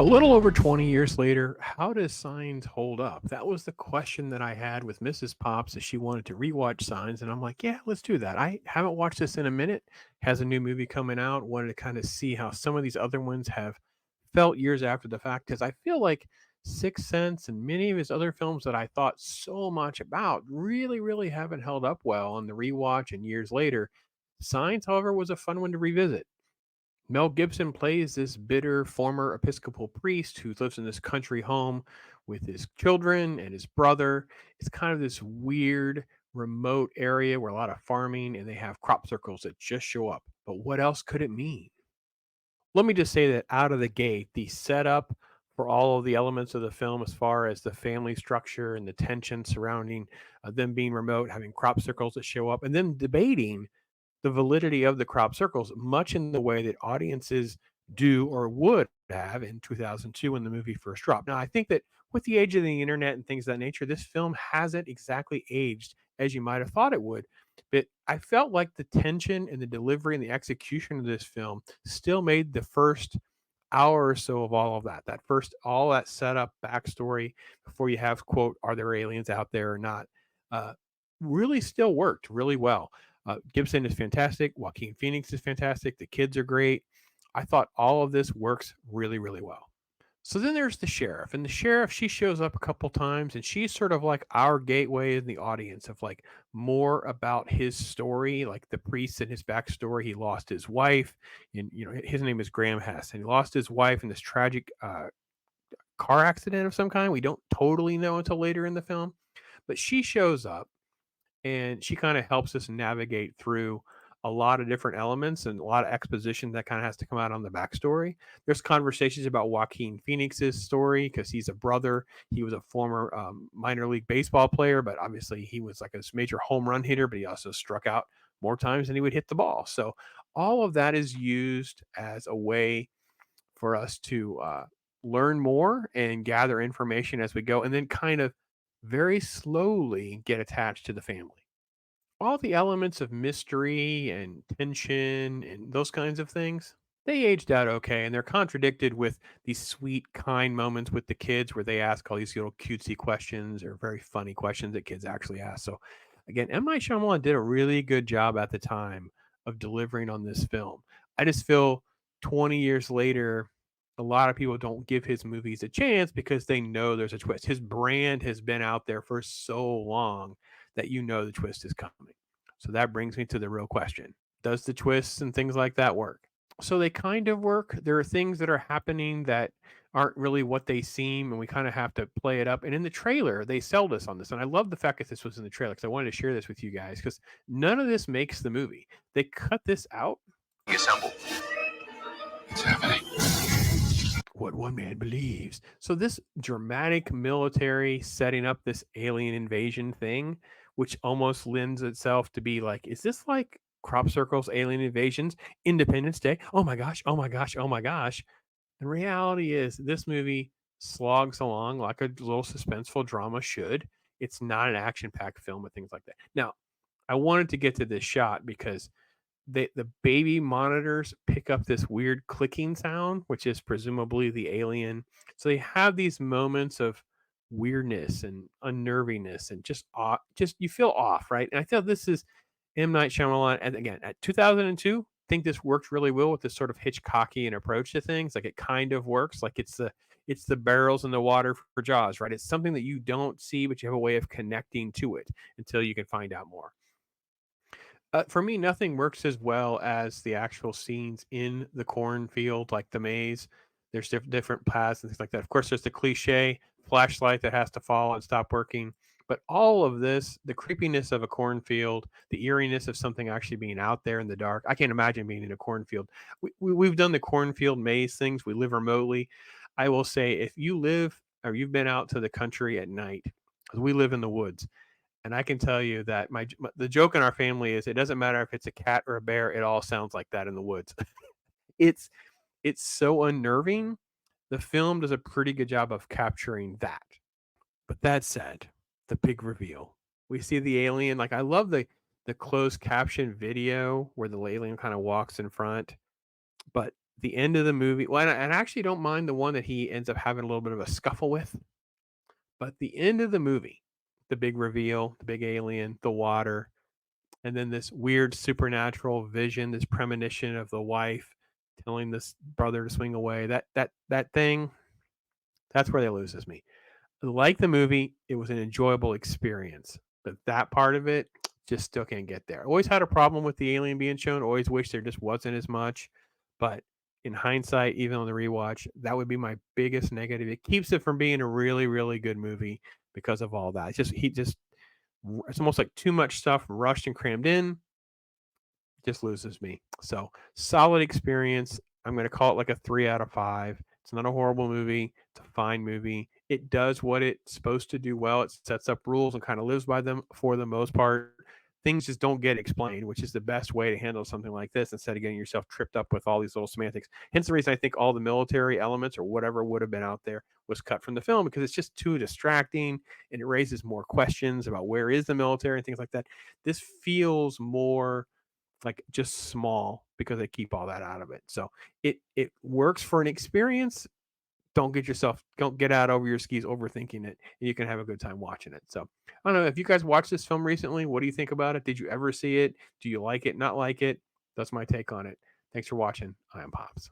A little over 20 years later, how does Signs hold up? That was the question that I had with Mrs. Pops as she wanted to rewatch Signs. And I'm like, yeah, let's do that. I haven't watched this in a minute. Has a new movie coming out. Wanted to kind of see how some of these other ones have felt years after the fact. Because I feel like Sixth Sense and many of his other films that I thought so much about really haven't held up well on the rewatch and years later. Signs, however, was a fun one to revisit. Mel Gibson plays this bitter former Episcopal priest who lives in this country home with his children and his brother. It's kind of this weird, remote area where a lot of farming and they have crop circles that just show up. But what else could it mean? Let me just say that out of the gate, the setup for all of the elements of the film, as far as the family structure and the tension surrounding them being remote, having crop circles that show up, and then debating the validity of the crop circles, much in the way that audiences do or would have in 2002 when the movie first dropped. Now, I think that with the age of the internet and things of that nature, this film hasn't exactly aged as you might have thought it would. But I felt like the tension and the delivery and the execution of this film still made the first hour or so of all of that, that first, all that setup, backstory before you have, quote, are there aliens out there or not, uh, really still worked really well. Gibson is fantastic. Joaquin Phoenix is fantastic. The kids are great. I thought all of this works really well. So then there's the sheriff, and the sheriff, she shows up a couple times, and she's sort of like our gateway in the audience of like more about his story, like the priest and his backstory. He lost his wife, and his name is Graham Hess, and he lost his wife in this tragic car accident of some kind. We don't totally know until later in the film, but she shows up and she kind of helps us navigate through a lot of different elements and a lot of exposition that kind of has to come out on the backstory. There's conversations about Joaquin Phoenix's story because he's a brother. He was a former minor league baseball player, but obviously he was like this major home run hitter, but he also struck out more times than he would hit the ball. So all of that is used as a way for us to learn more and gather information as we go, and then kind of very slowly get attached to the family. All the elements of mystery and tension and those kinds of things, they aged out okay, and they're contradicted with these sweet, kind moments with the kids where they ask all these little cutesy questions or very funny questions that kids actually ask. So, again, M. Night Shyamalan did a really good job at the time of delivering on this film. I just feel 20 years later, a lot of people don't give his movies a chance because they know there's a twist. His brand has been out there for so long that the twist is coming. So that brings me to the real question. Does the twists and things like that work? So they kind of work. There are things that are happening that aren't really what they seem, and we kind of have to play it up. And in the trailer, they sold us on this. And I love the fact that this was in the trailer because I wanted to share this with you guys because none of this makes the movie. They cut this out. Assemble. What's happening? What one man believes. So this dramatic military setting up this alien invasion thing, which almost lends itself to be like, is this like crop circles, alien invasions, Independence Day? Oh my gosh, oh my gosh, oh my gosh. The reality is this movie slogs along like a little suspenseful drama should. It's not an action-packed film with things like that. Now, I wanted to get to this shot because the baby monitors pick up this weird clicking sound, which is presumably the alien. So they have these moments of weirdness and unnervingness and just off, just you feel off, right? And I feel this is M. Night Shyamalan, and again at 2002, I think this works really well with this sort of Hitchcockian approach to things. Like it kind of works, like it's the barrels in the water for Jaws, right? It's something that you don't see, but you have a way of connecting to it until you can find out more. For me, nothing works as well as the actual scenes in the cornfield, like the maze. There's different paths and things like that. Of course, there's the cliche flashlight that has to fall and stop working. But all of this, the creepiness of a cornfield, the eeriness of something actually being out there in the dark. I can't imagine being in a cornfield. We've done the cornfield maze things. We live remotely. I will say, if you live or you've been out to the country at night, because we live in the woods, and I can tell you that the joke in our family is it doesn't matter if it's a cat or a bear, it all sounds like that in the woods. it's it's so unnerving. The film does a pretty good job of capturing that. But that said, the big reveal. We see the alien. Like I love the closed caption video where the alien kind of walks in front. But the end of the movie, well, and I actually don't mind the one that he ends up having a little bit of a scuffle with, but the end of the movie, the big reveal, the big alien, the water, and then this weird supernatural vision, this premonition of the wife telling this brother to swing away. That thing, that's where they loses me. Like the movie, it was an enjoyable experience, but that part of it just still can't get there. Always had a problem with the alien being shown. Always wish there just wasn't as much, but in hindsight, even on the rewatch, that would be my biggest negative. It keeps it from being a really, really good movie because of all that. It's almost like too much stuff rushed and crammed in, just loses me. So solid experience. I'm going to call it like a 3 out of 5. It's not a horrible movie. It's a fine movie. It does what it's supposed to do well. It sets up rules and kind of lives by them for the most part. Things just don't get explained, which is the best way to handle something like this instead of getting yourself tripped up with all these little semantics. Hence the reason I think all the military elements or whatever would have been out there was cut from the film because it's just too distracting and it raises more questions about where is the military and things like that. This feels more like just small because they keep all that out of it. So it works for an experience. Don't get out over your skis overthinking it, and you can have a good time watching it. So I don't know if you guys watched this film recently. What do you think about it? Did you ever see it? Do you like it? Not like it? That's my take on it. Thanks for watching. I am Pops.